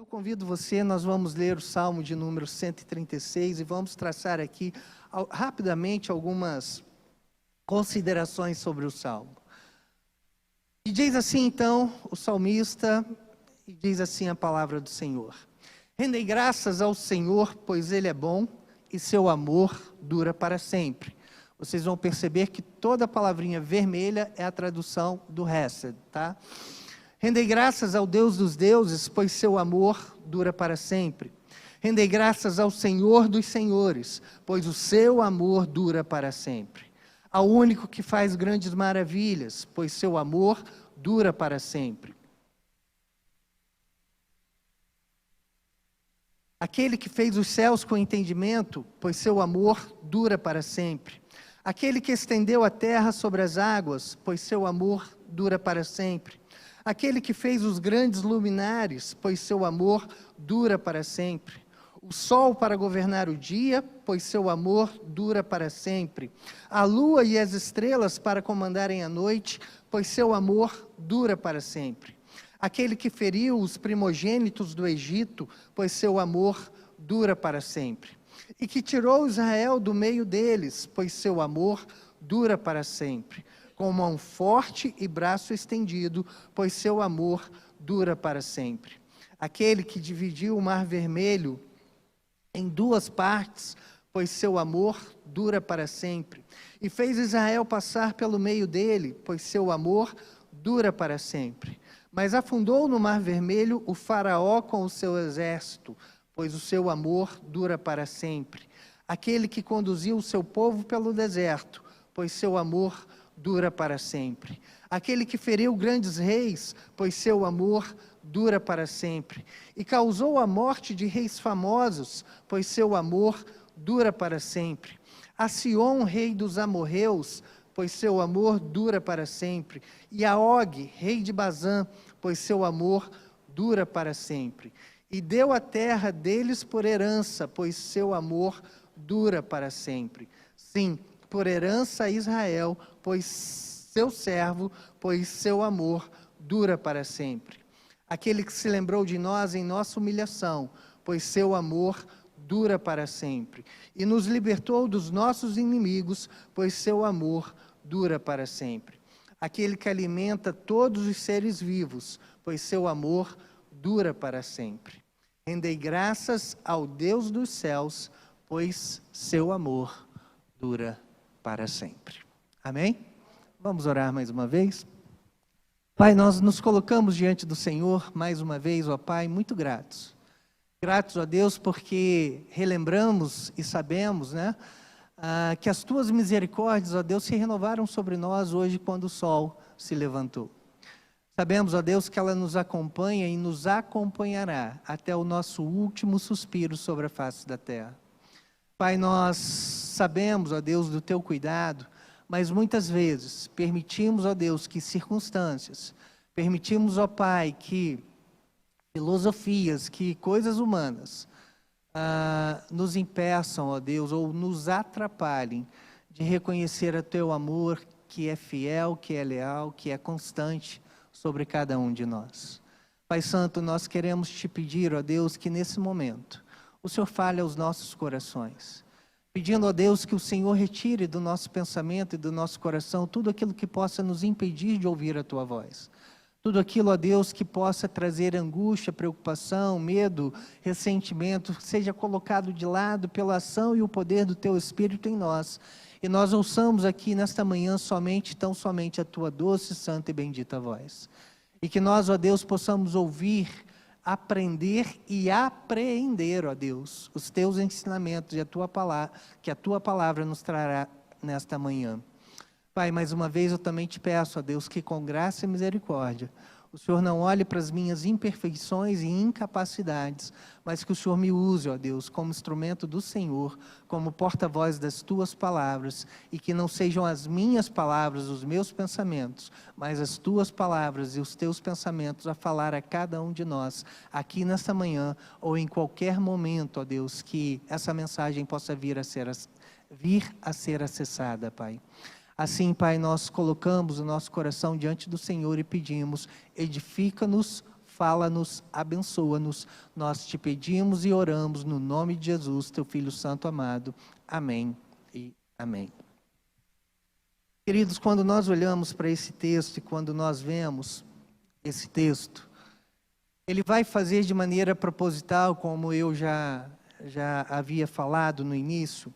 Eu convido você, nós vamos ler o Salmo de número 136 e vamos traçar aqui rapidamente algumas considerações sobre o Salmo. E diz assim então o salmista, e diz assim a palavra do Senhor: rendei graças ao Senhor, pois Ele é bom e seu amor dura para sempre. Vocês vão perceber que toda a palavrinha vermelha é a tradução do Hesed, tá? Rendei graças ao Deus dos deuses, pois seu amor dura para sempre. Rendei graças ao Senhor dos senhores, pois o seu amor dura para sempre. Ao único que faz grandes maravilhas, pois seu amor dura para sempre. Aquele que fez os céus com entendimento, pois seu amor dura para sempre. Aquele que estendeu a terra sobre as águas, pois seu amor dura para sempre. Aquele que fez os grandes luminares, pois seu amor dura para sempre. O sol para governar o dia, pois seu amor dura para sempre. A lua e as estrelas para comandarem a noite, pois seu amor dura para sempre. Aquele que feriu os primogênitos do Egito, pois seu amor dura para sempre. E que tirou Israel do meio deles, pois seu amor dura para sempre. Com mão forte e braço estendido, pois seu amor dura para sempre. Aquele que dividiu o mar vermelho em duas partes, pois seu amor dura para sempre. E fez Israel passar pelo meio dele, pois seu amor dura para sempre. Mas afundou no mar vermelho o faraó com o seu exército, pois o seu amor dura para sempre. Aquele que conduziu o seu povo pelo deserto, pois seu amor dura para sempre. Aquele que feriu grandes reis, pois seu amor dura para sempre. E causou a morte de reis famosos, pois seu amor dura para sempre. A Sion, rei dos amorreus, pois seu amor dura para sempre. E a Og, rei de Bazã, pois seu amor dura para sempre. E deu a terra deles por herança, pois seu amor dura para sempre. Sim, por herança a Israel, pois seu servo, pois seu amor dura para sempre. Aquele que se lembrou de nós em nossa humilhação, pois seu amor dura para sempre. E nos libertou dos nossos inimigos, pois seu amor dura para sempre. Aquele que alimenta todos os seres vivos, pois seu amor dura para sempre. Rendei graças ao Deus dos céus, pois seu amor dura para sempre. Amém? Vamos orar mais uma vez? Pai, nós nos colocamos diante do Senhor mais uma vez, ó Pai, muito gratos. Gratos a Deus porque relembramos e sabemos, né, que as Tuas misericórdias, ó Deus, se renovaram sobre nós hoje quando o sol se levantou. Sabemos, ó Deus, que ela nos acompanha e nos acompanhará até o nosso último suspiro sobre a face da terra. Pai, nós sabemos, ó Deus, do Teu cuidado, mas muitas vezes permitimos, ó Deus, que circunstâncias, permitimos, ó Pai, que filosofias, que coisas humanas nos impeçam, ó Deus, ou nos atrapalhem de reconhecer o Teu amor, que é fiel, que é leal, que é constante sobre cada um de nós. Pai Santo, nós queremos Te pedir, ó Deus, que nesse momento o Senhor fale aos nossos corações, pedindo a Deus que o Senhor retire do nosso pensamento e do nosso coração tudo aquilo que possa nos impedir de ouvir a Tua voz. Tudo aquilo, ó Deus, que possa trazer angústia, preocupação, medo, ressentimento, seja colocado de lado pela ação e o poder do Teu Espírito em nós. E nós ouçamos aqui nesta manhã somente, tão somente a Tua doce, santa e bendita voz. E que nós, ó Deus, possamos ouvir, aprender e apreender, ó Deus, os Teus ensinamentos e a Tua palavra, que a Tua palavra nos trará nesta manhã. Pai, mais uma vez eu também Te peço, ó Deus, que com graça e misericórdia, o Senhor não olhe para as minhas imperfeições e incapacidades, mas que o Senhor me use, ó Deus, como instrumento do Senhor, como porta-voz das Tuas palavras, e que não sejam as minhas palavras, os meus pensamentos, mas as Tuas palavras e os Teus pensamentos a falar a cada um de nós, aqui nesta manhã, ou em qualquer momento, ó Deus, que essa mensagem possa vir a ser acessada, Pai. Assim, Pai, nós colocamos o nosso coração diante do Senhor e pedimos, edifica-nos, fala-nos, abençoa-nos. Nós te pedimos e oramos no nome de Jesus, teu Filho Santo amado. Amém e amém. Queridos, quando nós olhamos para esse texto e quando nós vemos esse texto, ele vai fazer de maneira proposital, como eu já havia falado no início,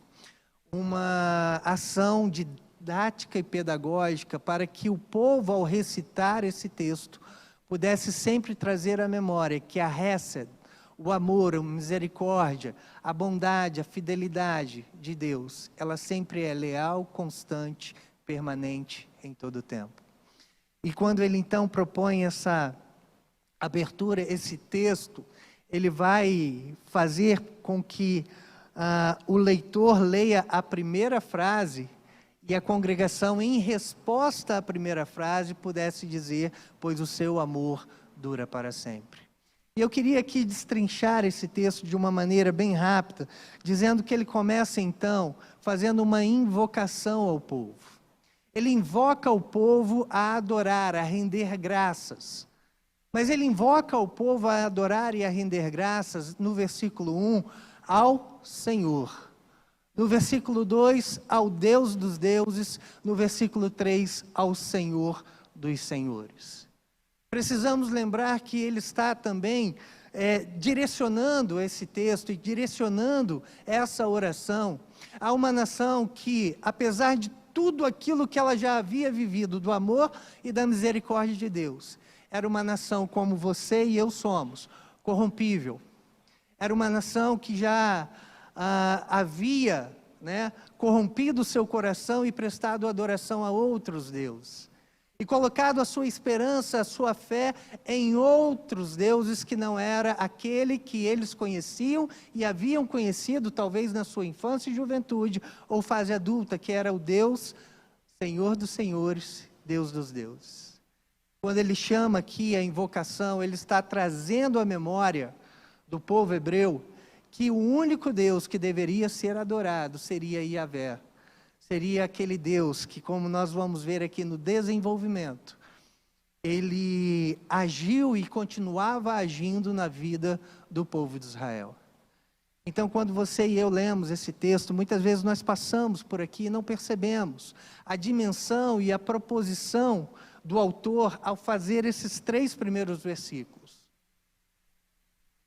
uma ação didática e pedagógica para que o povo, ao recitar esse texto, pudesse sempre trazer à memória que a Hesed, o amor, a misericórdia, a bondade, a fidelidade de Deus, ela sempre é leal, constante, permanente em todo o tempo. E quando ele então propõe essa abertura, esse texto, ele vai fazer com que o leitor leia a primeira frase e a congregação, em resposta à primeira frase, pudesse dizer: pois o seu amor dura para sempre. E eu queria aqui destrinchar esse texto de uma maneira bem rápida, dizendo que ele começa então fazendo uma invocação ao povo. Ele invoca o povo a adorar, a render graças. Mas ele invoca o povo a adorar e a render graças, no versículo 1, ao Senhor. No versículo 2, ao Deus dos deuses. No versículo 3, ao Senhor dos senhores. Precisamos lembrar que ele está também direcionando esse texto e direcionando essa oração a uma nação que, apesar de tudo aquilo que ela já havia vivido do amor e da misericórdia de Deus, era uma nação como você e eu somos, corrompível. Era uma nação que já havia corrompido o seu coração e prestado adoração a outros deuses. E colocado a sua esperança, a sua fé em outros deuses que não era aquele que eles conheciam e haviam conhecido talvez na sua infância e juventude ou fase adulta, que era o Deus, Senhor dos senhores, Deus dos deuses. Quando ele chama aqui a invocação, ele está trazendo à memória do povo hebreu que o único Deus que deveria ser adorado seria Yahvé. Seria aquele Deus que, como nós vamos ver aqui no desenvolvimento, ele agiu e continuava agindo na vida do povo de Israel. Então, quando você e eu lemos esse texto, muitas vezes nós passamos por aqui e não percebemos a dimensão e a proposição do autor ao fazer esses 3 primeiros versículos.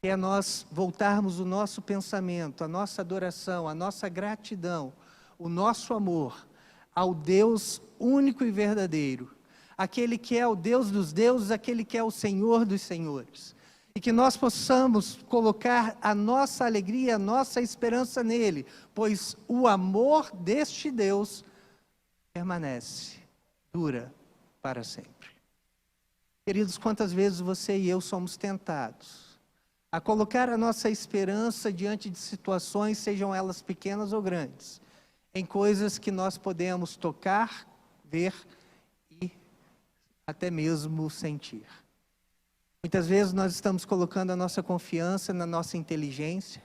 Que é nós voltarmos o nosso pensamento, a nossa adoração, a nossa gratidão, o nosso amor ao Deus único e verdadeiro, aquele que é o Deus dos deuses, aquele que é o Senhor dos senhores. E que nós possamos colocar a nossa alegria, a nossa esperança nele, pois o amor deste Deus permanece, dura para sempre. Queridos, quantas vezes você e eu somos tentados a colocar a nossa esperança diante de situações, sejam elas pequenas ou grandes, em coisas que nós podemos tocar, ver e até mesmo sentir. Muitas vezes nós estamos colocando a nossa confiança na nossa inteligência,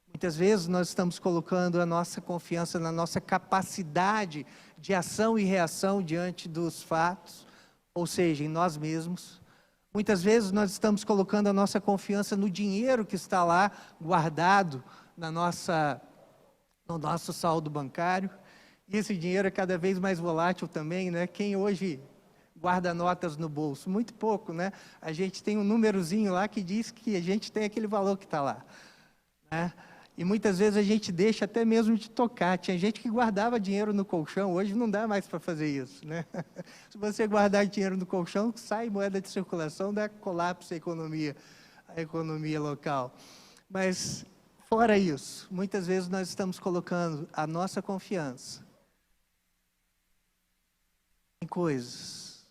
muitas vezes nós estamos colocando a nossa confiança na nossa capacidade de ação e reação diante dos fatos, ou seja, em nós mesmos. Muitas vezes nós estamos colocando a nossa confiança no dinheiro que está lá guardado no nosso saldo bancário, e esse dinheiro é cada vez mais volátil também, né? Quem hoje guarda notas no bolso? Muito pouco, né? A gente tem um númerozinho lá que diz que a gente tem aquele valor que está lá, né? E muitas vezes a gente deixa até mesmo de tocar. Tinha gente que guardava dinheiro no colchão, hoje não dá mais para fazer isso, né? Se você guardar dinheiro no colchão, sai moeda de circulação, dá colapso à economia local. Mas fora isso, muitas vezes nós estamos colocando a nossa confiança em coisas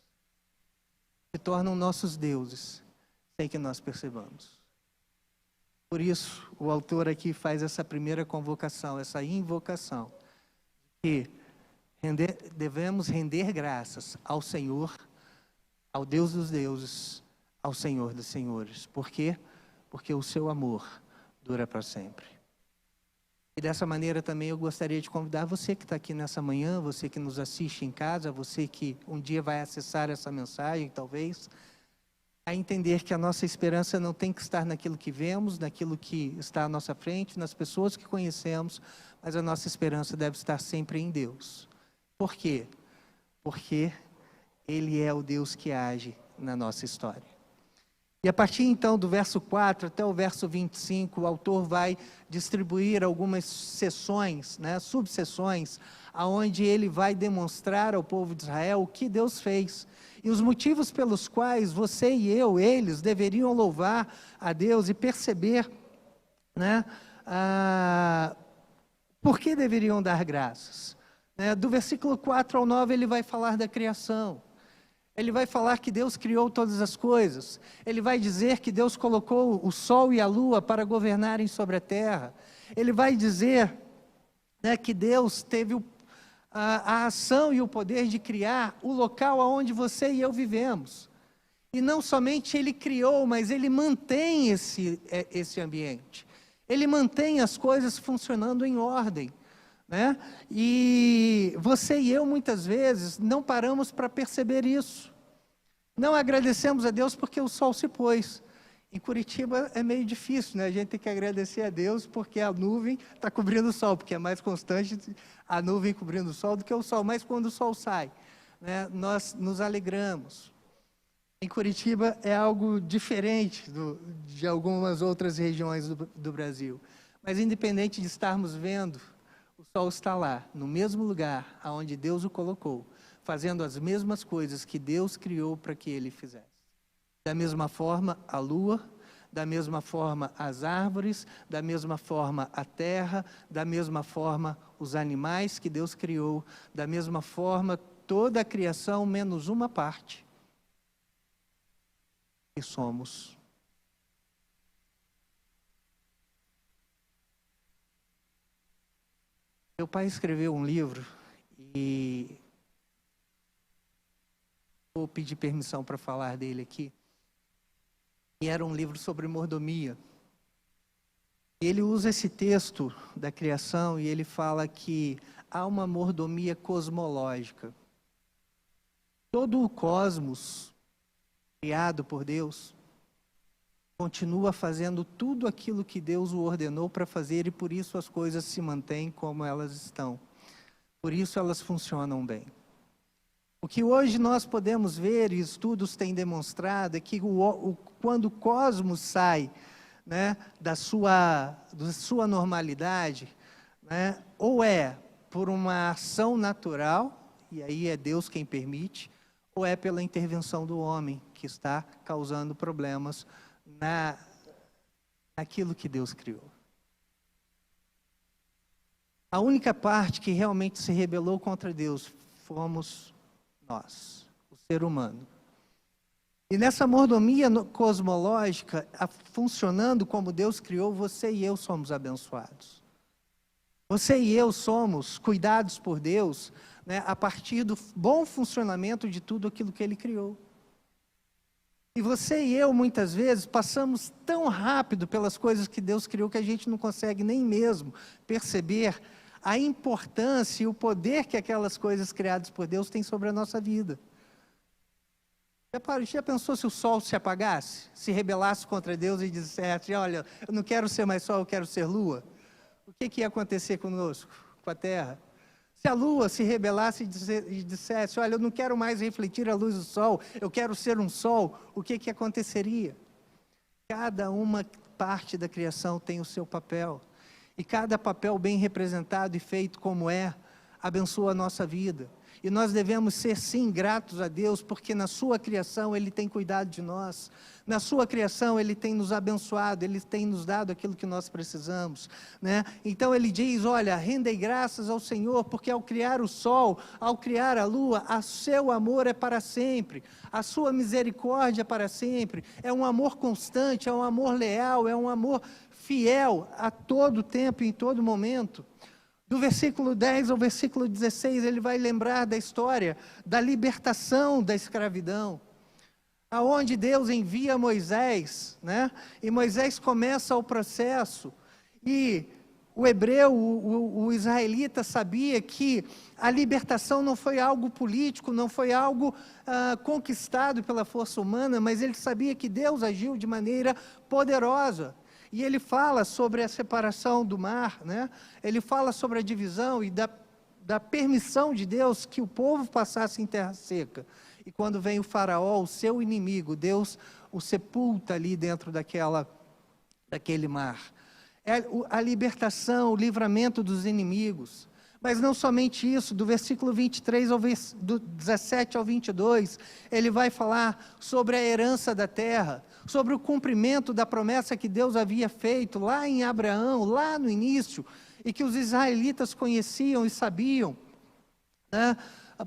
que se tornam nossos deuses, sem que nós percebamos. Por isso, o autor aqui faz essa primeira convocação, essa invocação, que devemos render graças ao Senhor, ao Deus dos deuses, ao Senhor dos senhores. Por quê? Porque o seu amor dura para sempre. E dessa maneira também eu gostaria de convidar você que está aqui nessa manhã, você que nos assiste em casa, você que um dia vai acessar essa mensagem, talvez, a entender que a nossa esperança não tem que estar naquilo que vemos, naquilo que está à nossa frente, nas pessoas que conhecemos, mas a nossa esperança deve estar sempre em Deus. Por quê? Porque Ele é o Deus que age na nossa história. E a partir então do verso 4 até o verso 25, o autor vai distribuir algumas seções, subseções, aonde ele vai demonstrar ao povo de Israel o que Deus fez. E os motivos pelos quais você e eu, eles, deveriam louvar a Deus e perceber, por que deveriam dar graças. Do versículo 4 ao 9 ele vai falar da criação. Ele vai falar que Deus criou todas as coisas. Ele vai dizer que Deus colocou o sol e a lua para governarem sobre a terra. Ele vai dizer que Deus teve a ação e o poder de criar o local onde você e eu vivemos. E não somente Ele criou, mas Ele mantém esse ambiente. Ele mantém as coisas funcionando em ordem. E você e eu muitas vezes não paramos para perceber isso. Não agradecemos a Deus porque o sol se pôs. Em Curitiba é meio difícil, a gente tem que agradecer a Deus porque a nuvem está cobrindo o sol, porque é mais constante a nuvem cobrindo o sol do que o sol, mas quando o sol sai, nós nos alegramos. Em Curitiba é algo diferente de algumas outras regiões do Brasil, mas independente de estarmos vendo, o sol está lá, no mesmo lugar onde Deus o colocou, fazendo as mesmas coisas que Deus criou para que Ele fizesse. Da mesma forma, a lua, da mesma forma, as árvores, da mesma forma, a terra, da mesma forma, os animais que Deus criou, da mesma forma, toda a criação, menos uma parte. E somos. Meu pai escreveu um livro e vou pedir permissão para falar dele aqui. E era um livro sobre mordomia. Ele usa esse texto da criação e ele fala que há uma mordomia cosmológica. Todo o cosmos criado por Deus continua fazendo tudo aquilo que Deus o ordenou para fazer e por isso as coisas se mantêm como elas estão. Por isso elas funcionam bem. O que hoje nós podemos ver, e estudos têm demonstrado, é que quando o cosmos sai da sua normalidade, ou é por uma ação natural, e aí é Deus quem permite, ou é pela intervenção do homem, que está causando problemas naquilo que Deus criou. A única parte que realmente se rebelou contra Deus fomos nós, o ser humano. E nessa mordomia cosmológica, funcionando como Deus criou, você e eu somos abençoados. Você e eu somos cuidados por Deus, a partir do bom funcionamento de tudo aquilo que Ele criou. E você e eu, muitas vezes, passamos tão rápido pelas coisas que Deus criou que a gente não consegue nem mesmo perceber a importância e o poder que aquelas coisas criadas por Deus têm sobre a nossa vida. Já pensou se o sol se apagasse, se rebelasse contra Deus e dissesse, olha, eu não quero ser mais sol, eu quero ser lua? O que ia acontecer conosco, com a terra? Se a lua se rebelasse e dissesse, olha, eu não quero mais refletir a luz do sol, eu quero ser um sol, o que aconteceria? Cada uma parte da criação tem o seu papel. E cada papel bem representado e feito como abençoa a nossa vida. E nós devemos ser sim gratos a Deus, porque na sua criação Ele tem cuidado de nós. Na sua criação Ele tem nos abençoado, Ele tem nos dado aquilo que nós precisamos. Então Ele diz, olha, rendei graças ao Senhor, porque ao criar o sol, ao criar a lua, o seu amor é para sempre. A sua misericórdia é para sempre. É um amor constante, é um amor leal, é um amor fiel a todo tempo e em todo momento. Do versículo 10 ao versículo 16, ele vai lembrar da história da libertação da escravidão, aonde Deus envia Moisés, e Moisés começa o processo, e O hebreu, o israelita sabia que a libertação não foi algo político, não foi algo conquistado pela força humana, mas ele sabia que Deus agiu de maneira poderosa. E ele fala sobre a separação do mar, né? Ele fala sobre a divisão e da permissão de Deus que o povo passasse em terra seca. E quando vem o faraó, o seu inimigo, Deus o sepulta ali dentro daquele mar. É a libertação, o livramento dos inimigos. Mas não somente isso, do versículo 23, do 17 ao 22, ele vai falar sobre a herança da terra, sobre o cumprimento da promessa que Deus havia feito lá em Abraão, lá no início, e que os israelitas conheciam e sabiam, né?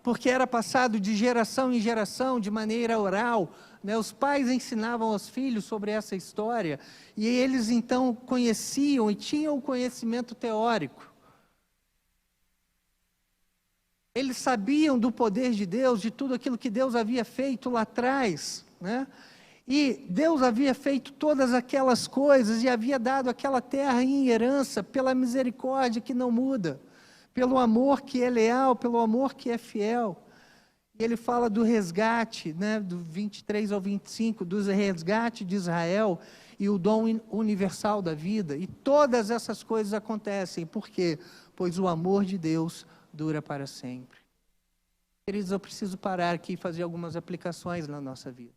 Porque era passado de geração em geração, de maneira oral, né? Os pais ensinavam aos filhos sobre essa história, e eles então conheciam e tinham o conhecimento teórico. Eles sabiam do poder de Deus, de tudo aquilo que Deus havia feito lá atrás, né? E Deus havia feito todas aquelas coisas e havia dado aquela terra em herança pela misericórdia que não muda, pelo amor que é leal, pelo amor que é fiel. E ele fala do resgate, né, do 23 ao 25, do resgate de Israel e o dom universal da vida. E todas essas coisas acontecem. Por quê? Pois o amor de Deus dura para sempre. Queridos, eu preciso parar aqui e fazer algumas aplicações na nossa vida.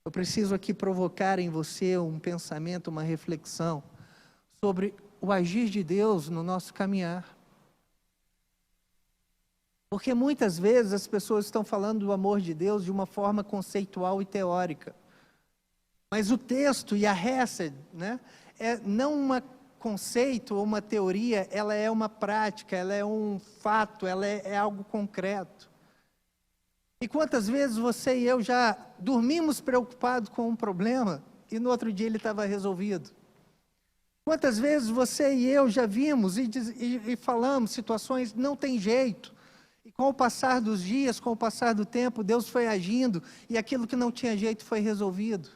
Eu preciso aqui provocar em você um pensamento, uma reflexão sobre o agir de Deus no nosso caminhar. Porque muitas vezes as pessoas estão falando do amor de Deus de uma forma conceitual e teórica. Mas o texto e a Hesed, né, é não um conceito ou uma teoria, ela é uma prática, ela é um fato, ela é algo concreto. E quantas vezes você e eu já dormimos preocupados com um problema e no outro dia ele estava resolvido? Quantas vezes você e eu já vimos e falamos situações, não tem jeito. E com o passar dos dias, com o passar do tempo, Deus foi agindo e aquilo que não tinha jeito foi resolvido.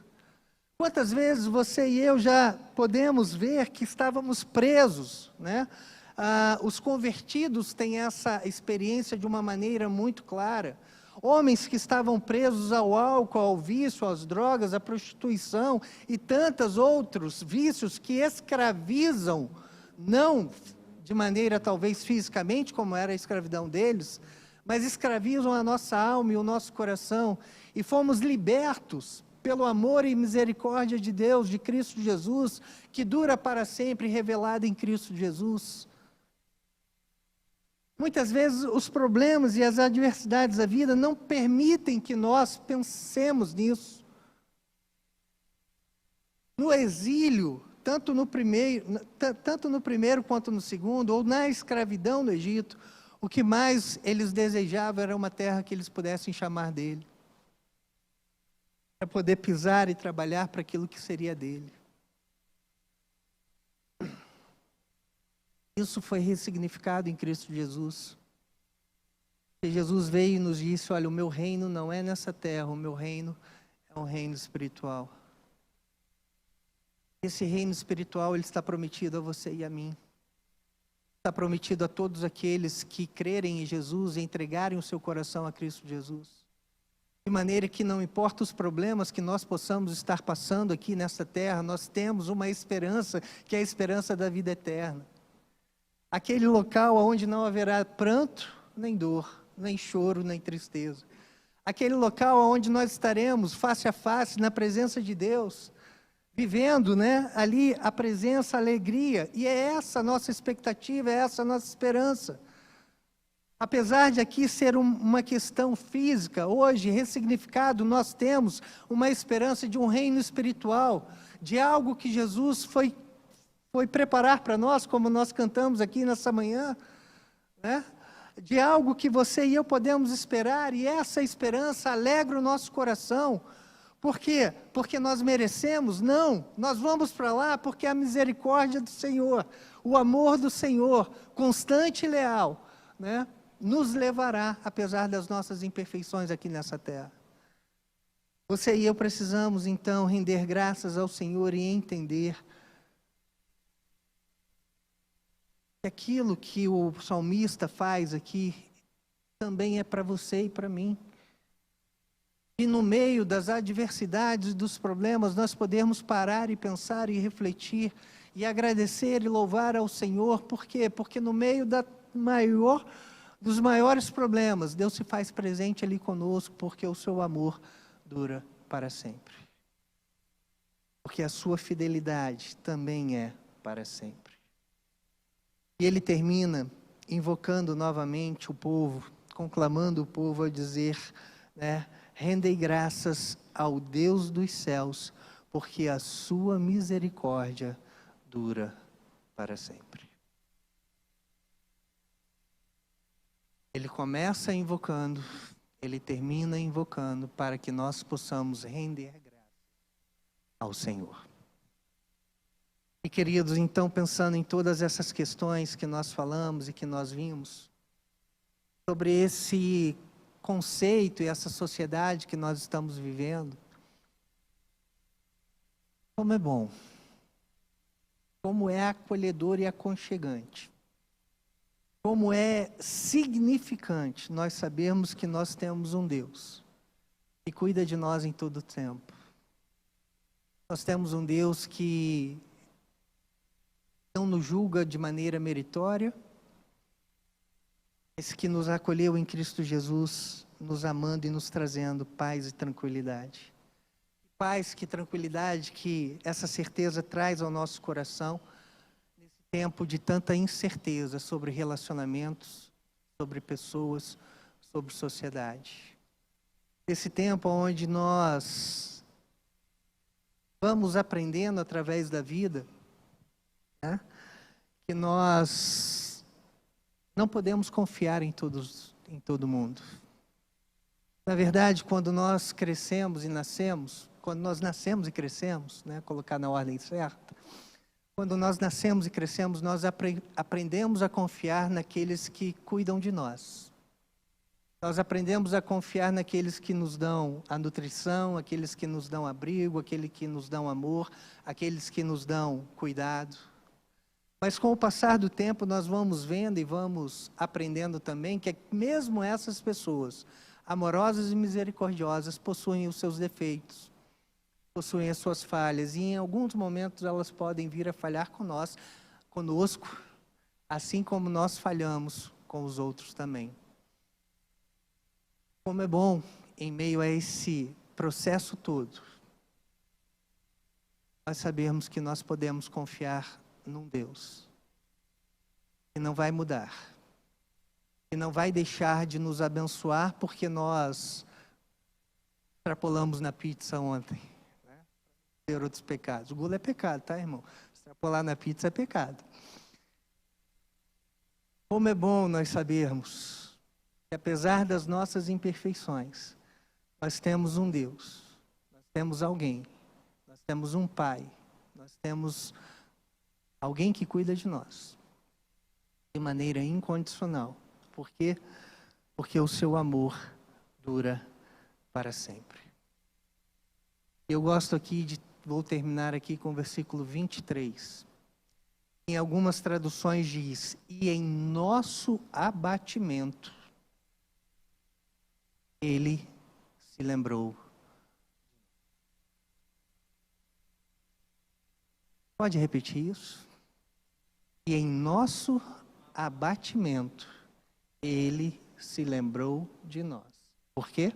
Quantas vezes você e eu já podemos ver que estávamos presos, né? Os convertidos têm essa experiência de uma maneira muito clara. Homens que estavam presos ao álcool, ao vício, às drogas, à prostituição e tantos outros vícios que escravizam, não de maneira talvez fisicamente, como era a escravidão deles, mas escravizam a nossa alma e o nosso coração, e fomos libertos pelo amor e misericórdia de Deus, de Cristo Jesus, que dura para sempre, revelado em Cristo Jesus. Muitas vezes os problemas e as adversidades da vida não permitem que nós pensemos nisso. No exílio, tanto no primeiro quanto no segundo, ou na escravidão no Egito, o que mais eles desejavam era uma terra que eles pudessem chamar dele, para poder pisar e trabalhar para aquilo que seria dele. Isso foi ressignificado em Cristo Jesus. E Jesus veio e nos disse, olha, o meu reino não é nessa terra, o meu reino é um reino espiritual. Esse reino espiritual, ele está prometido a você e a mim. Está prometido a todos aqueles que crerem em Jesus e entregarem o seu coração a Cristo Jesus. De maneira que não importa os problemas que nós possamos estar passando aqui nessa terra, nós temos uma esperança, que é a esperança da vida eterna. Aquele local onde não haverá pranto, nem dor, nem choro, nem tristeza. Aquele local onde nós estaremos face a face na presença de Deus, vivendo, né, ali a presença, a alegria. E é essa a nossa expectativa, é essa a nossa esperança. Apesar de aqui ser uma questão física, hoje, ressignificado, nós temos uma esperança de um reino espiritual, de algo que Jesus foi preparar para nós, como nós cantamos aqui nessa manhã, né? De algo que você e eu podemos esperar, e essa esperança alegra o nosso coração. Por quê? Porque nós merecemos? Não, nós vamos para lá porque a misericórdia do Senhor, o amor do Senhor, constante e leal, né, nos levará, apesar das nossas imperfeições aqui nessa terra. Você e eu precisamos, então, render graças ao Senhor e entender Aquilo que o salmista faz aqui também é para você e para mim. E no meio das adversidades, dos problemas, nós podemos parar e pensar e refletir e agradecer e louvar ao Senhor. Por quê? Porque no meio dos maiores problemas, Deus se faz presente ali conosco, porque o seu amor dura para sempre. Porque a sua fidelidade também é para sempre. E ele termina invocando novamente o povo, conclamando o povo a dizer, rendei graças ao Deus dos céus, porque a sua misericórdia dura para sempre. Ele começa invocando, ele termina invocando para que nós possamos render graças ao Senhor. E queridos, então, pensando em todas essas questões que nós falamos e que nós vimos, sobre esse conceito e essa sociedade que nós estamos vivendo, como é bom, como é acolhedor e aconchegante, como é significante nós sabermos que nós temos um Deus que cuida de nós em todo o tempo. Nós temos um Deus que não nos julga de maneira meritória, esse que nos acolheu em Cristo Jesus, nos amando e nos trazendo paz e tranquilidade. Paz, que tranquilidade, que essa certeza traz ao nosso coração, nesse tempo de tanta incerteza sobre relacionamentos, sobre pessoas, sobre sociedade. Esse tempo onde nós vamos aprendendo através da vida, que nós não podemos confiar em todo mundo. Na verdade, quando nós crescemos e nascemos, quando nós nascemos e crescemos, colocar na ordem certa, quando nós nascemos e crescemos, nós aprendemos a confiar naqueles que cuidam de nós. Nós aprendemos a confiar naqueles que nos dão a nutrição, aqueles que nos dão abrigo, aqueles que nos dão amor, aqueles que nos dão cuidado. Mas com o passar do tempo nós vamos vendo e vamos aprendendo também que mesmo essas pessoas amorosas e misericordiosas possuem os seus defeitos, possuem as suas falhas e em alguns momentos elas podem vir a falhar conosco, assim como nós falhamos com os outros também. Como é bom em meio a esse processo todo, nós sabermos que nós podemos confiar num Deus que não vai mudar, que não vai deixar de nos abençoar porque nós extrapolamos na pizza ontem, ter outros pecados. O gula é pecado, tá, irmão? Extrapolar na pizza é pecado. Como é bom nós sabermos que apesar das nossas imperfeições, nós temos um Deus, nós temos alguém, nós temos um Pai, nós temos alguém que cuida de nós, de maneira incondicional. Por quê? Porque o seu amor dura para sempre. Eu gosto aqui vou terminar aqui com o versículo 23. Em algumas traduções diz, e em nosso abatimento, ele se lembrou. Pode repetir isso? E em nosso abatimento, ele se lembrou de nós. Por quê?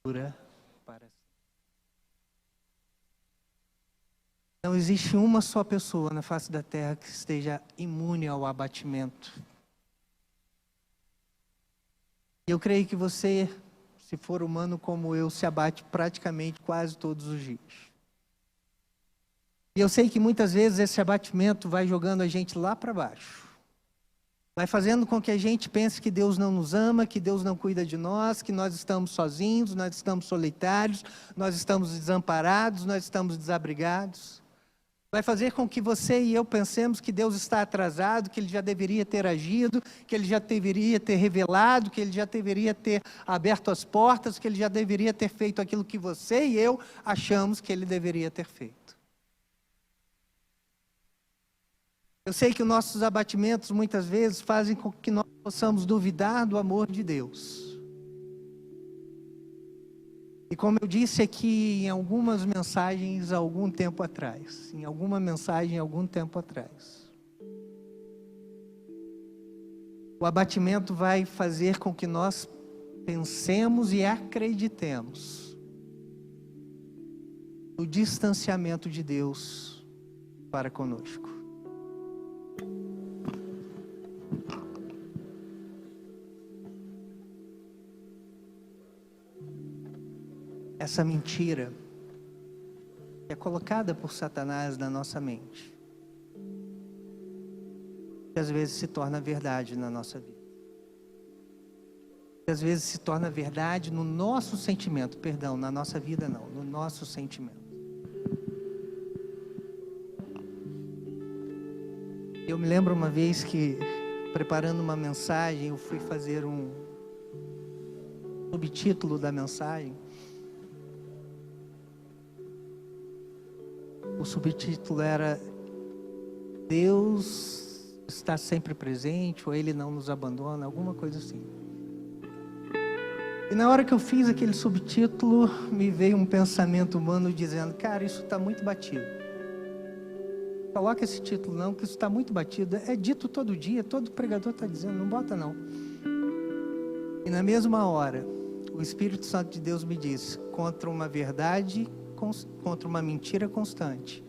Dura para sempre. Não existe uma só pessoa na face da terra que esteja imune ao abatimento. Eu creio que você, se for humano como eu, se abate praticamente quase todos os dias. E eu sei que muitas vezes esse abatimento vai jogando a gente lá para baixo. Vai fazendo com que a gente pense que Deus não nos ama, que Deus não cuida de nós, que nós estamos sozinhos, nós estamos solitários, nós estamos desamparados, nós estamos desabrigados. Vai fazer com que você e eu pensemos que Deus está atrasado, que Ele já deveria ter agido, que Ele já deveria ter revelado, que Ele já deveria ter aberto as portas, que Ele já deveria ter feito aquilo que você e eu achamos que Ele deveria ter feito. Eu sei que os nossos abatimentos muitas vezes fazem com que nós possamos duvidar do amor de Deus. E como eu disse aqui em algumas mensagens há algum tempo atrás, o abatimento vai fazer com que nós pensemos e acreditemos no distanciamento de Deus para conosco. Essa mentira que é colocada por Satanás na nossa mente, que às vezes se torna verdade na nossa vida. Que às vezes se torna verdade no nosso sentimento, perdão, na nossa vida não, no nosso sentimento. Eu me lembro uma vez que, preparando uma mensagem, eu fui fazer um subtítulo da mensagem. O subtítulo era Deus está sempre presente, ou Ele não nos abandona, alguma coisa assim. E na hora que eu fiz aquele subtítulo, me veio um pensamento humano dizendo, cara, isso está muito batido. Coloca esse título não, que isso está muito batido. É dito todo dia, todo pregador está dizendo, não bota não. E na mesma hora, o Espírito Santo de Deus me disse, contra uma mentira constante,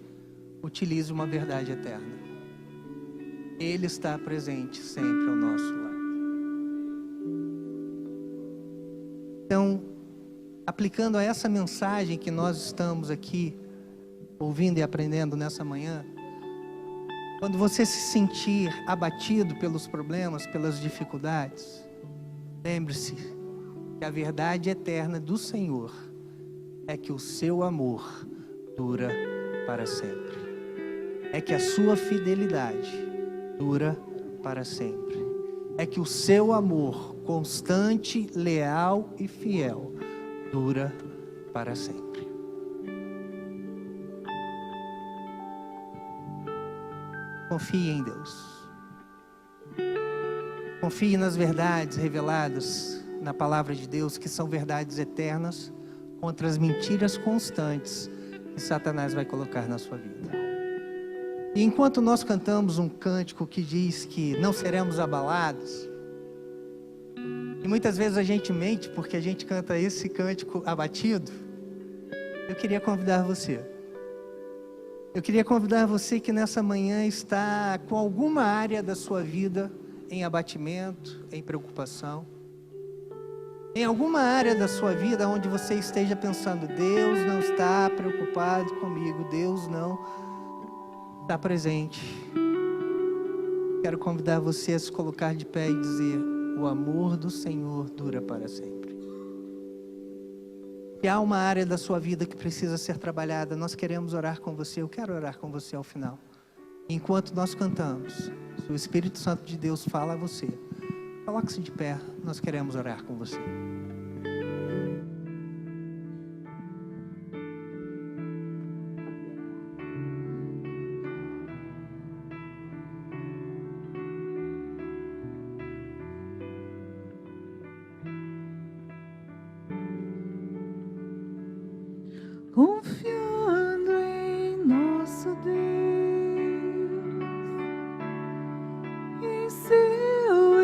utilize uma verdade eterna. Ele está presente sempre ao nosso lado. Então, aplicando a essa mensagem que nós estamos aqui ouvindo e aprendendo nessa manhã, quando você se sentir abatido pelos problemas, pelas dificuldades, lembre-se que a verdade eterna do Senhor é que o seu amor dura para sempre. É que a sua fidelidade dura para sempre. É que o seu amor constante, leal e fiel dura para sempre. Confie em Deus. Confie nas verdades reveladas na palavra de Deus, que são verdades eternas, contra as mentiras constantes que Satanás vai colocar na sua vida. E enquanto nós cantamos um cântico que diz que não seremos abalados, e muitas vezes a gente mente porque a gente canta esse cântico abatido, eu queria convidar você. Eu queria convidar você que nessa manhã está com alguma área da sua vida em abatimento, em preocupação. Em alguma área da sua vida onde você esteja pensando, Deus não está preocupado comigo, Deus não está presente. Quero convidar você a se colocar de pé e dizer, o amor do Senhor dura para sempre. Se há uma área da sua vida que precisa ser trabalhada, nós queremos orar com você, eu quero orar com você ao final. Enquanto nós cantamos, se o Espírito Santo de Deus fala a você, coloque-se de pé, nós queremos orar com você. Confiando em nosso Deus, em seu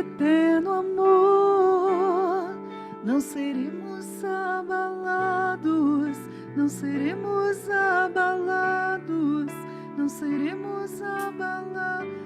eterno amor, não seremos abalados, não seremos abalados, não seremos abalados.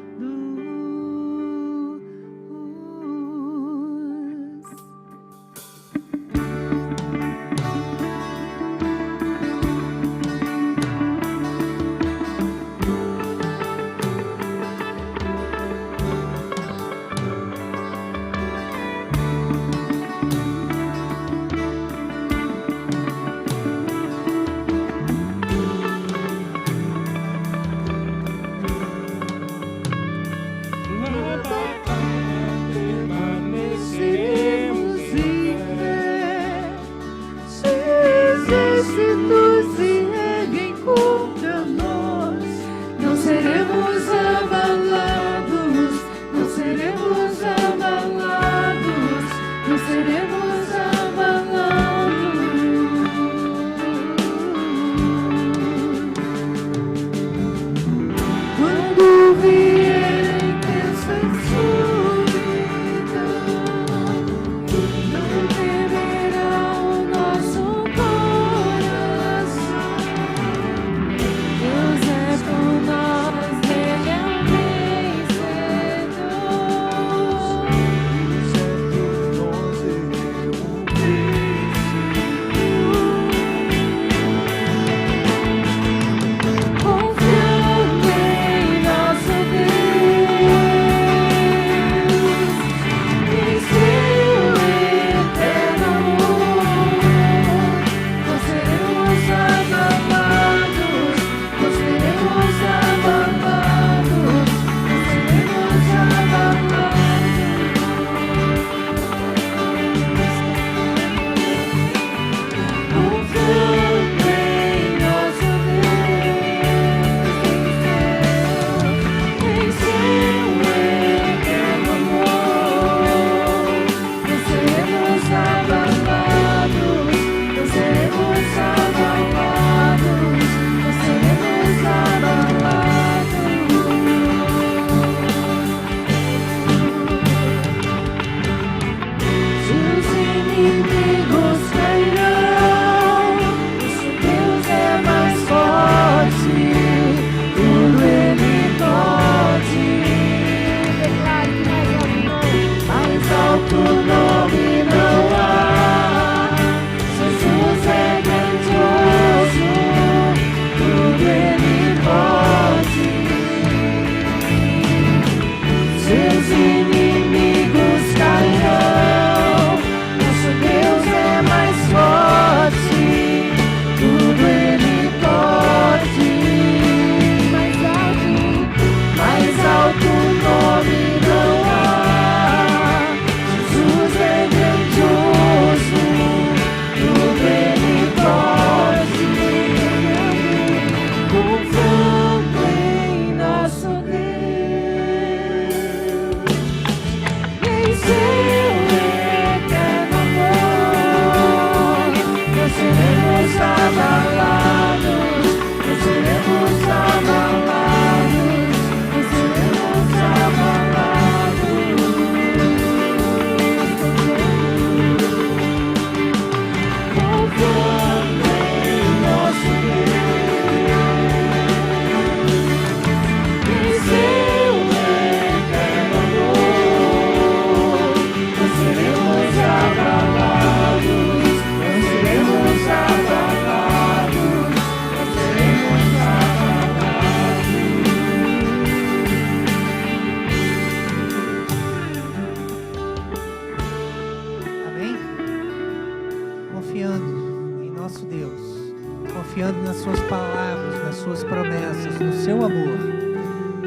suas promessas, no seu amor,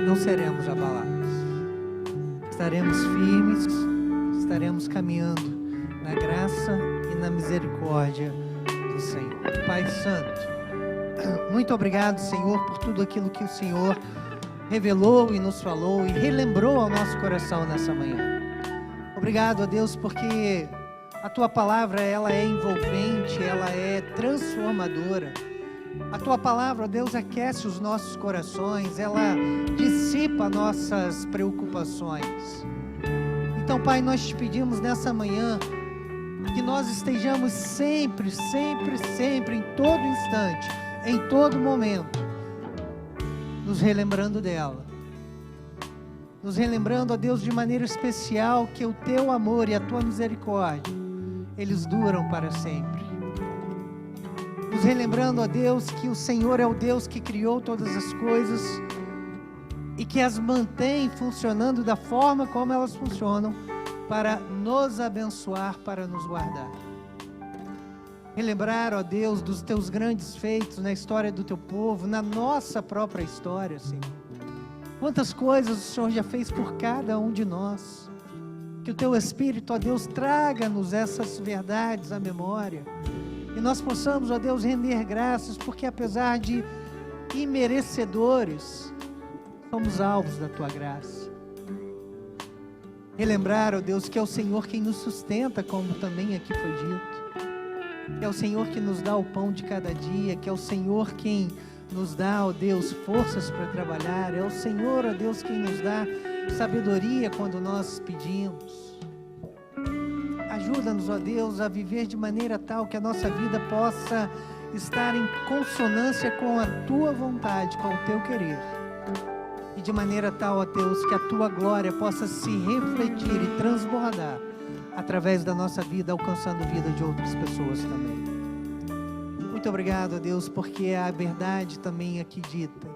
não seremos abalados. Estaremos firmes, estaremos caminhando na graça e na misericórdia do Senhor. Pai Santo, muito obrigado, Senhor, por tudo aquilo que o Senhor revelou e nos falou e relembrou ao nosso coração nessa manhã. Obrigado, ó Deus, porque a Tua palavra, ela é envolvente, ela é transformadora. A Tua palavra, ó Deus, aquece os nossos corações, ela dissipa nossas preocupações. Então, Pai, nós te pedimos nessa manhã que nós estejamos sempre, sempre, sempre, em todo instante, em todo momento, nos relembrando dela. Nos relembrando, ó Deus, de maneira especial que o Teu amor e a Tua misericórdia, eles duram para sempre. Nos relembrando, ó Deus, que o Senhor é o Deus que criou todas as coisas e que as mantém funcionando da forma como elas funcionam para nos abençoar, para nos guardar. Relembrar, ó Deus, dos Teus grandes feitos na história do Teu povo, na nossa própria história, Senhor. Quantas coisas o Senhor já fez por cada um de nós. Que o Teu Espírito, ó Deus, traga-nos essas verdades à memória. E nós possamos, ó Deus, render graças, porque apesar de imerecedores, somos alvos da Tua graça. Relembrar, ó Deus, que é o Senhor quem nos sustenta, como também aqui foi dito. Que é o Senhor que nos dá o pão de cada dia, que é o Senhor quem nos dá, ó Deus, forças para trabalhar. É o Senhor, ó Deus, quem nos dá sabedoria quando nós pedimos. Ajuda-nos, ó Deus, a viver de maneira tal que a nossa vida possa estar em consonância com a Tua vontade, com o Teu querer. E de maneira tal, ó Deus, que a Tua glória possa se refletir e transbordar através da nossa vida, alcançando a vida de outras pessoas também. Muito obrigado, ó Deus, porque é a verdade também aqui dita,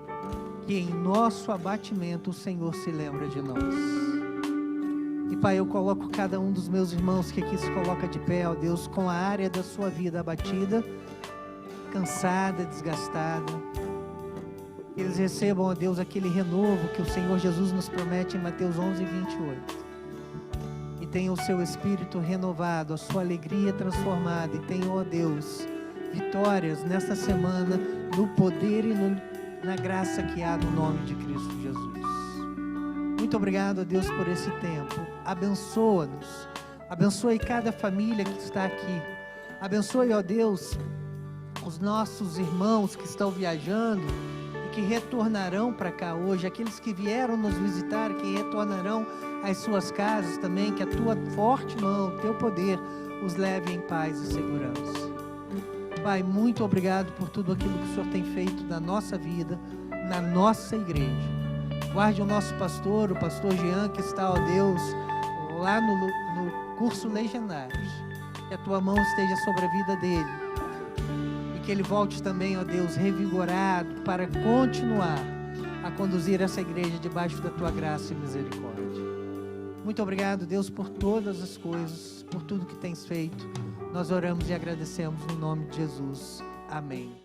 que em nosso abatimento o Senhor se lembra de nós. E Pai, eu coloco cada um dos meus irmãos que aqui se coloca de pé, ó Deus, com a área da sua vida abatida, cansada, desgastada. Eles recebam, ó Deus, aquele renovo que o Senhor Jesus nos promete em Mateus 11:28. E tenham o seu espírito renovado, a sua alegria transformada, e tenham, ó Deus, vitórias nesta semana, no poder e na graça que há no nome de Cristo Jesus. Muito obrigado, ó Deus, por esse tempo. Abençoa-nos. Abençoe cada família que está aqui. Abençoe, ó Deus, os nossos irmãos que estão viajando e que retornarão para cá hoje. Aqueles que vieram nos visitar, que retornarão às suas casas também. Que a Tua forte mão, o Teu poder, os leve em paz e segurança. Pai, muito obrigado por tudo aquilo que o Senhor tem feito na nossa vida, na nossa igreja. Guarde o nosso pastor, o pastor Jean, que está, ó Deus, lá no curso Legendários. Que a Tua mão esteja sobre a vida dele. E que ele volte também, ó Deus, revigorado para continuar a conduzir essa igreja debaixo da Tua graça e misericórdia. Muito obrigado, Deus, por todas as coisas, por tudo que tens feito. Nós oramos e agradecemos no nome de Jesus. Amém.